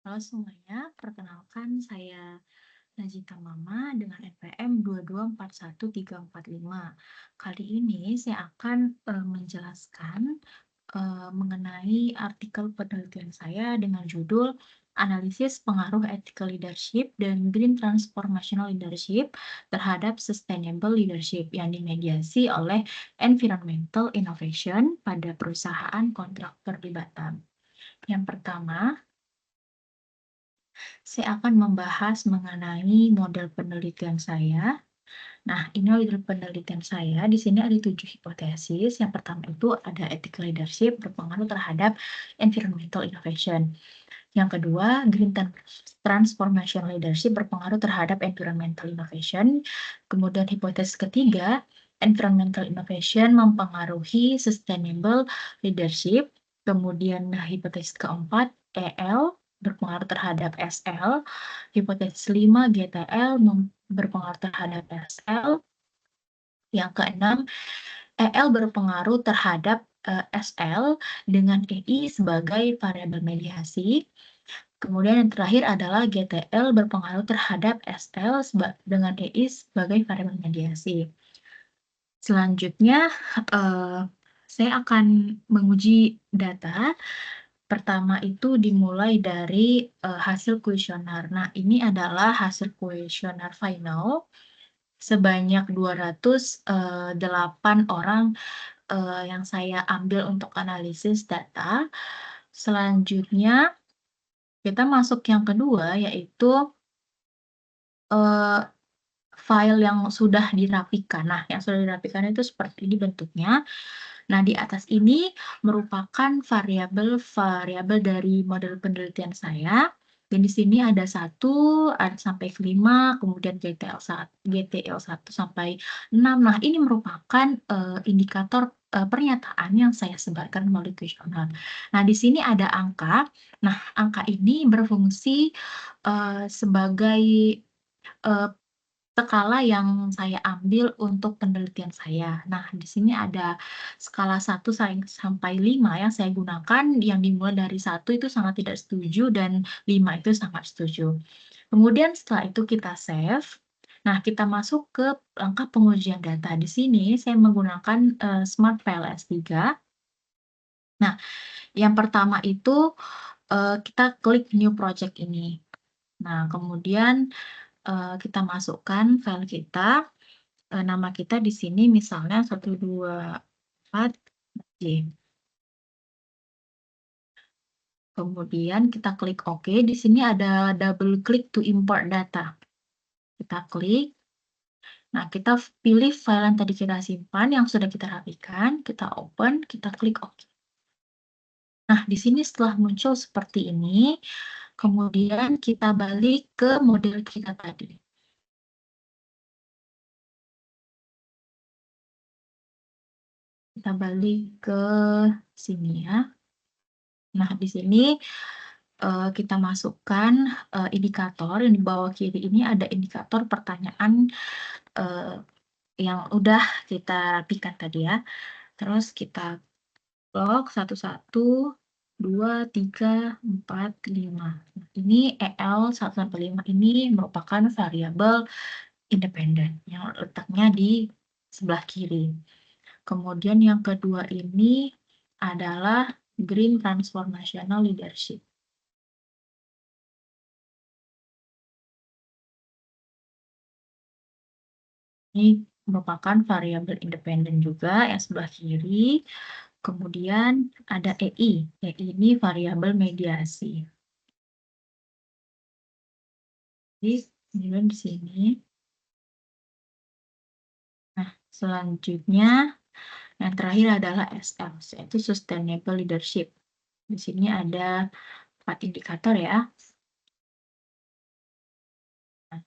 Halo semuanya, perkenalkan saya Najita Mama dengan NPM 2241345. Kali ini saya akan menjelaskan mengenai artikel penelitian saya dengan judul Analisis Pengaruh Ethical Leadership dan Green Transformational Leadership terhadap Sustainable Leadership yang dimediasi oleh Environmental Innovation pada perusahaan kontraktor di Batam. Yang pertama, saya akan membahas mengenai model penelitian saya. Nah, ini model penelitian saya. Di sini ada 7 hipotesis. Yang pertama itu ada ethical leadership berpengaruh terhadap environmental innovation. Yang kedua, green transformation leadership berpengaruh terhadap environmental innovation. Kemudian hipotesis ketiga, environmental innovation mempengaruhi sustainable leadership. Kemudian hipotesis keempat, EL berpengaruh terhadap SL. Hipotesis 5, GTL berpengaruh terhadap SL. Yang keenam, EL berpengaruh terhadap SL dengan EI sebagai variabel mediasi. Kemudian yang terakhir adalah GTL berpengaruh terhadap SL dengan EI sebagai variabel mediasi. Selanjutnya, saya akan menguji data. Pertama itu dimulai dari hasil kuesioner. Nah, ini adalah hasil kuesioner final sebanyak 208 orang yang saya ambil untuk analisis data. Selanjutnya, kita masuk yang kedua, yaitu file yang sudah dirapikan. Nah, yang sudah dirapikan itu seperti ini bentuknya. Nah, di atas ini merupakan variabel dari model penelitian saya. Dan di sini ada 1 sampai 5, kemudian GTL 1 sampai 6. Nah, ini merupakan indikator pernyataan yang saya sebarkan melalui kuesioner. Nah, di sini ada angka. Nah, angka ini berfungsi sebagai skala yang saya ambil untuk penelitian saya. Nah, di sini ada skala 1 sampai 5 yang saya gunakan, yang dimulai dari 1 itu sangat tidak setuju dan 5 itu sangat setuju. Kemudian setelah itu kita save. Nah, kita masuk ke langkah pengujian data. Di sini saya menggunakan Smart PLS 3. Nah, yang pertama itu kita klik New Project ini. Nah, kemudian kita masukkan file kita. Nama kita di sini misalnya 124J. Kemudian kita klik OK. Di sini ada double click to import data. Kita klik. Nah, kita pilih file yang tadi kita simpan, yang sudah kita rapikan. Kita open, kita klik OK. Nah, di sini setelah muncul seperti ini, kemudian kita balik ke model kita tadi. Kita balik ke sini ya. Nah, di sini kita masukkan indikator yang di bawah kiri ini ada indikator pertanyaan yang udah kita rapikan tadi ya. Terus kita log 1, 2, 3, 4, 5. Nah, ini EL 1 sampai 5 ini merupakan variabel independen yang letaknya di sebelah kiri. Kemudian yang kedua ini adalah Green Transformational Leadership. Ini merupakan variabel independen juga yang sebelah kiri. Kemudian ada EI. EI ini variabel mediasi. Jadi, kemudian di sini. Nah, selanjutnya yang terakhir adalah SL, yaitu Sustainable Leadership. Di sini ada 4 indikator ya. Nah,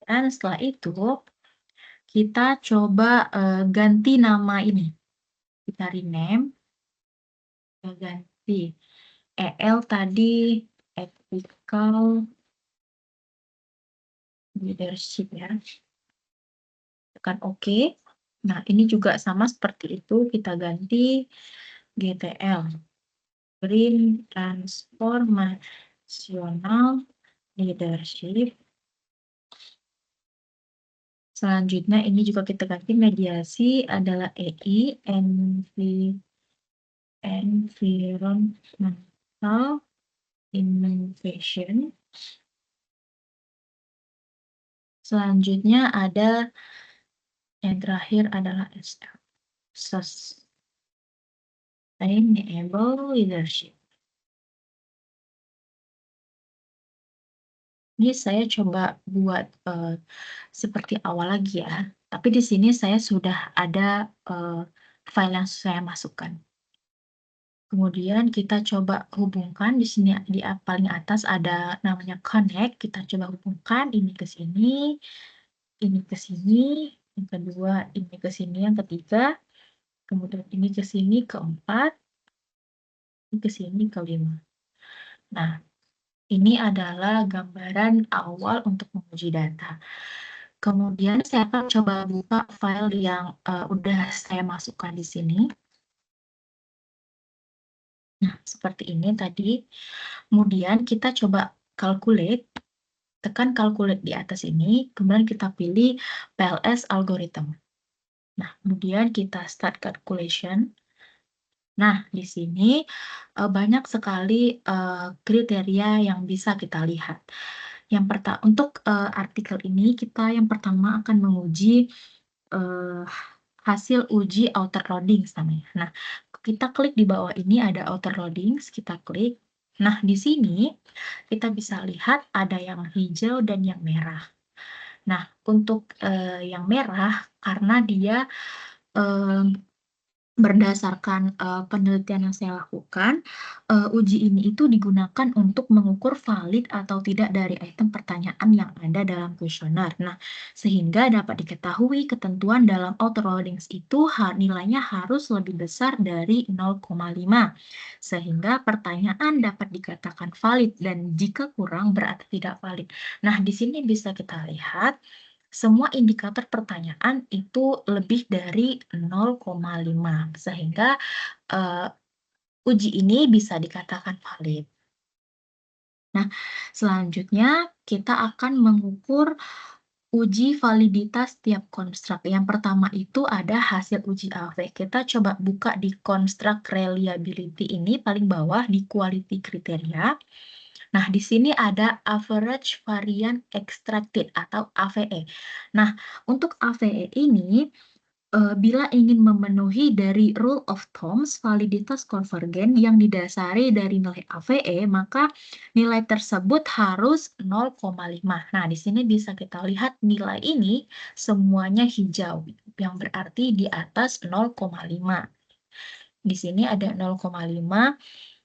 dan setelah itu, kita coba ganti nama ini. Kita rename, kita ganti EL tadi ethical leadership ya. Tekan OK. Nah, ini juga sama seperti itu, kita ganti GTL, Green Transformation Situational leadership. Selanjutnya ini juga kita ganti mediasi adalah EI, Environmental Innovation. Selanjutnya ada yang terakhir adalah SF, Sustainable Leadership. Ini saya coba buat seperti awal lagi ya, tapi di sini saya sudah ada file yang saya masukkan. Kemudian kita coba hubungkan di sini di paling atas ada namanya connect, kita coba hubungkan ini ke sini, ini ke sini, yang kedua ini ke sini, yang ketiga, kemudian ini ke sini keempat, ini ke sini kelima. Nah, ini adalah gambaran awal untuk menguji data. Kemudian saya akan coba buka file yang udah saya masukkan di sini. Nah, seperti ini tadi. Kemudian kita coba calculate, tekan calculate di atas ini, kemudian kita pilih PLS algorithm. Nah, kemudian kita start calculation. Nah, di sini banyak sekali kriteria yang bisa kita lihat. Yang pertama, untuk artikel ini kita yang pertama akan menguji hasil uji outer loading namanya. Nah, kita klik di bawah ini ada outer loading, kita klik. Nah, di sini kita bisa lihat ada yang hijau dan yang merah. Nah, untuk yang merah karena dia berdasarkan penelitian yang saya lakukan, uji ini itu digunakan untuk mengukur valid atau tidak dari item pertanyaan yang ada dalam kuesioner. Nah, sehingga dapat diketahui ketentuan dalam auto-loadings itu nilainya harus lebih besar dari 0,5, sehingga pertanyaan dapat dikatakan valid dan jika kurang berarti tidak valid. Nah, di sini bisa kita lihat semua indikator pertanyaan itu lebih dari 0,5, sehingga uji ini bisa dikatakan valid. Nah, selanjutnya kita akan mengukur uji validitas tiap konstruk. Yang pertama itu ada hasil uji AV. Kita coba buka di konstruk reliability ini paling bawah di quality criteria. Nah, di sini ada average variance extracted atau AVE. Nah, untuk AVE ini, bila ingin memenuhi dari rule of thumbs validitas konvergen yang didasari dari nilai AVE, maka nilai tersebut harus 0,5. Nah, di sini bisa kita lihat nilai ini semuanya hijau, yang berarti di atas 0,5. Di sini ada 0,5.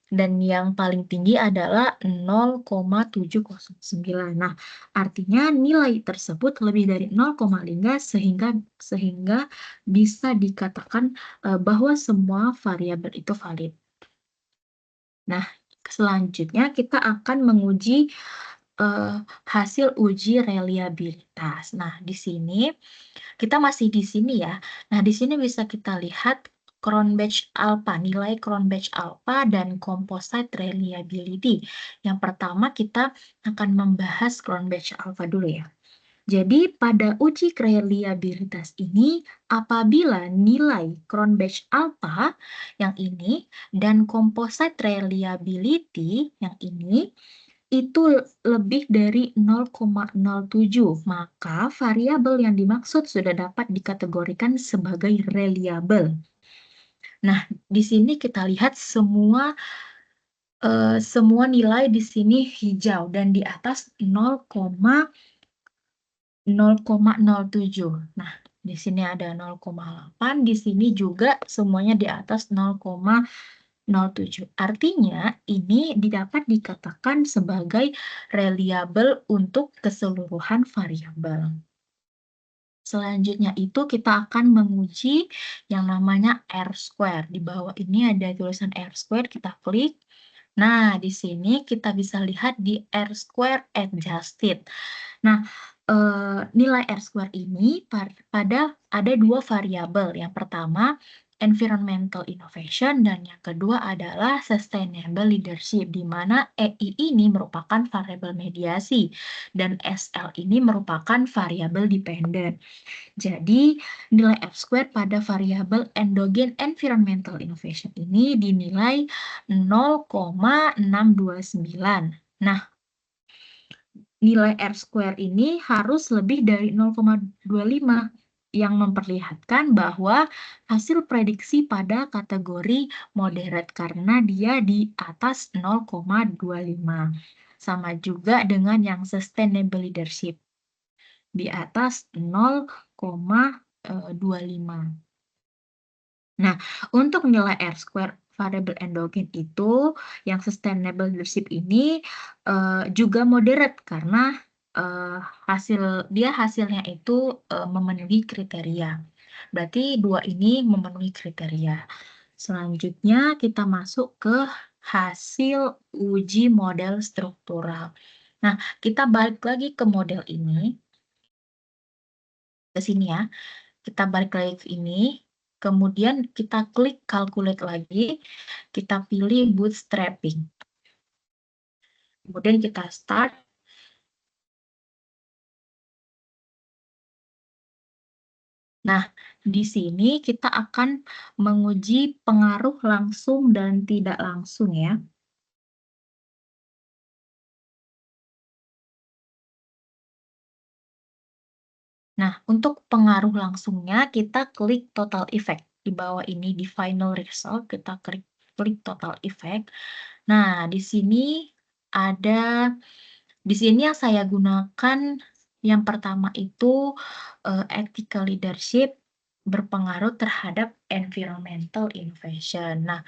Dan yang paling tinggi adalah 0,709. Nah, artinya nilai tersebut lebih dari 0,5 sehingga bisa dikatakan bahwa semua variabel itu valid. Nah, selanjutnya kita akan menguji hasil uji reliabilitas. Nah, di sini kita masih di sini ya. Nah, di sini bisa kita lihat Cronbach alpha, nilai Cronbach alpha dan composite reliability. Yang pertama kita akan membahas Cronbach alpha dulu ya. Jadi pada uji reliabilitas ini apabila nilai Cronbach alpha yang ini dan composite reliability yang ini itu lebih dari 0,07, maka variabel yang dimaksud sudah dapat dikategorikan sebagai reliable. Nah, di sini kita lihat semua nilai di sini hijau dan di atas 0,07. Nah, di sini ada 0,8, di sini juga semuanya di atas 0,07. Artinya ini dapat dikatakan sebagai reliable untuk keseluruhan variabel. Selanjutnya itu kita akan menguji yang namanya R-square. Di bawah ini ada tulisan R-square, kita klik. Nah, di sini kita bisa lihat di R-square adjusted. Nah, nilai R-square ini pada ada dua variabel. Yang pertama environmental innovation, dan yang kedua adalah sustainable leadership, di mana EI ini merupakan variabel mediasi dan SL ini merupakan variabel dependent. Jadi, nilai F-square pada variabel endogen environmental innovation ini dinilai 0,629. Nah, nilai R-square ini harus lebih dari 0,25 yang memperlihatkan bahwa hasil prediksi pada kategori moderate karena dia di atas 0,25. Sama juga dengan yang sustainable leadership di atas 0,25. Nah, untuk nilai R-square variabel endogen itu, yang sustainable leadership ini juga moderate karena hasilnya itu memenuhi kriteria. Berarti dua ini memenuhi kriteria. Selanjutnya kita masuk ke hasil uji model struktural. Nah, kita balik lagi ke model ini, ke sini ya. Kita balik lagi ke ini, kemudian kita klik calculate lagi, kita pilih bootstrapping. Kemudian kita start. Nah, di sini kita akan menguji pengaruh langsung dan tidak langsung ya. Nah, untuk pengaruh langsungnya kita klik total effect. Di bawah ini di final result kita klik total effect. Nah, di sini yang saya gunakan yang pertama itu ethical leadership berpengaruh terhadap environmental innovation. Nah,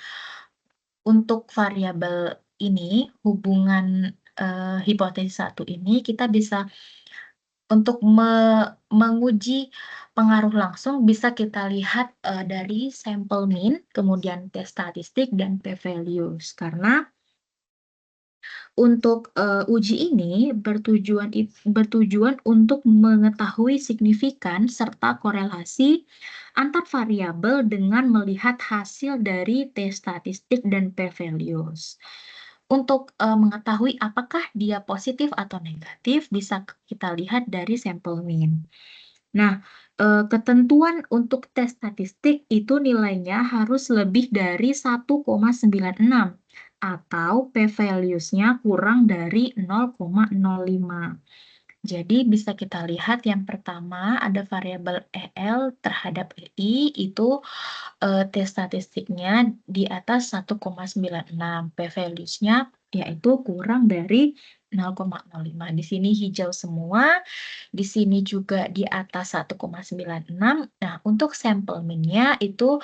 untuk variabel ini, hubungan hipotesis satu ini, kita bisa untuk menguji pengaruh langsung bisa kita lihat dari sampel mean, kemudian t statistik, dan p-values. Karena untuk uji ini bertujuan untuk mengetahui signifikan serta korelasi antar variabel dengan melihat hasil dari t statistik dan p-values. Untuk mengetahui apakah dia positif atau negatif, bisa kita lihat dari sampel mean. Nah, ketentuan untuk tes statistik itu nilainya harus lebih dari 1,96 atau p-values-nya kurang dari 0,05. Jadi bisa kita lihat yang pertama ada variabel EL terhadap EI itu t statistiknya di atas 1,96, p-values-nya yaitu kurang dari 0,05. Di sini hijau semua, di sini juga di atas 1,96. Nah, untuk sampel mean-nya itu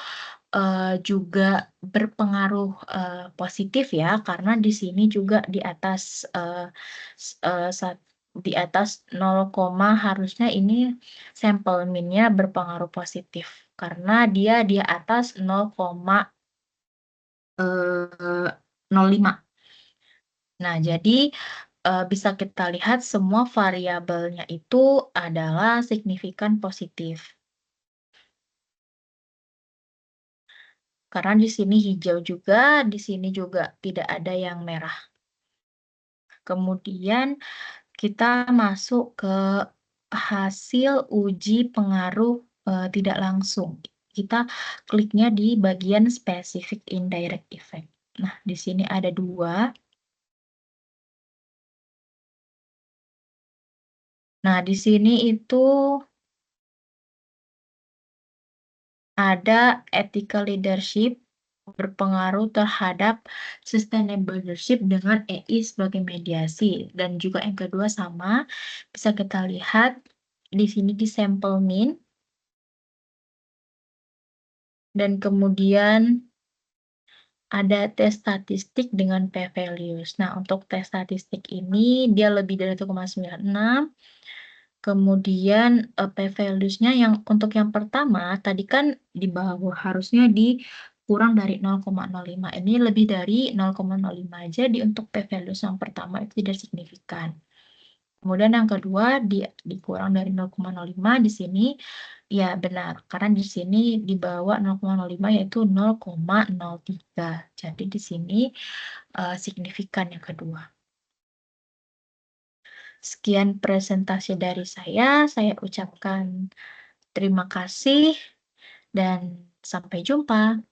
juga berpengaruh positif ya, karena di sini juga di atas 0, harusnya ini sampel mean-nya berpengaruh positif karena dia di atas 0,05. Nah, jadi bisa kita lihat semua variabelnya itu adalah signifikan positif. Karena di sini hijau juga, di sini juga tidak ada yang merah. Kemudian kita masuk ke hasil uji pengaruh tidak langsung. Kita kliknya di bagian specific indirect effect. Nah, di sini ada dua. Nah, di sini itu ada ethical leadership berpengaruh terhadap sustainable leadership dengan EI sebagai mediasi. Dan juga yang kedua sama, bisa kita lihat di sini di sampel mean. Dan kemudian ada tes statistik dengan p-values. Nah, untuk tes statistik ini dia lebih dari 1,96. Kemudian p-values-nya yang untuk yang pertama tadi kan di bawah, harusnya di kurang dari 0,05. Ini lebih dari 0,05. Jadi untuk p-values yang pertama itu tidak signifikan. Kemudian yang kedua dikurang dari 0,05 di sini, ya benar, karena di sini di bawah 0,05 yaitu 0,03. Jadi di sini, signifikan yang kedua. Sekian presentasi dari saya ucapkan terima kasih dan sampai jumpa.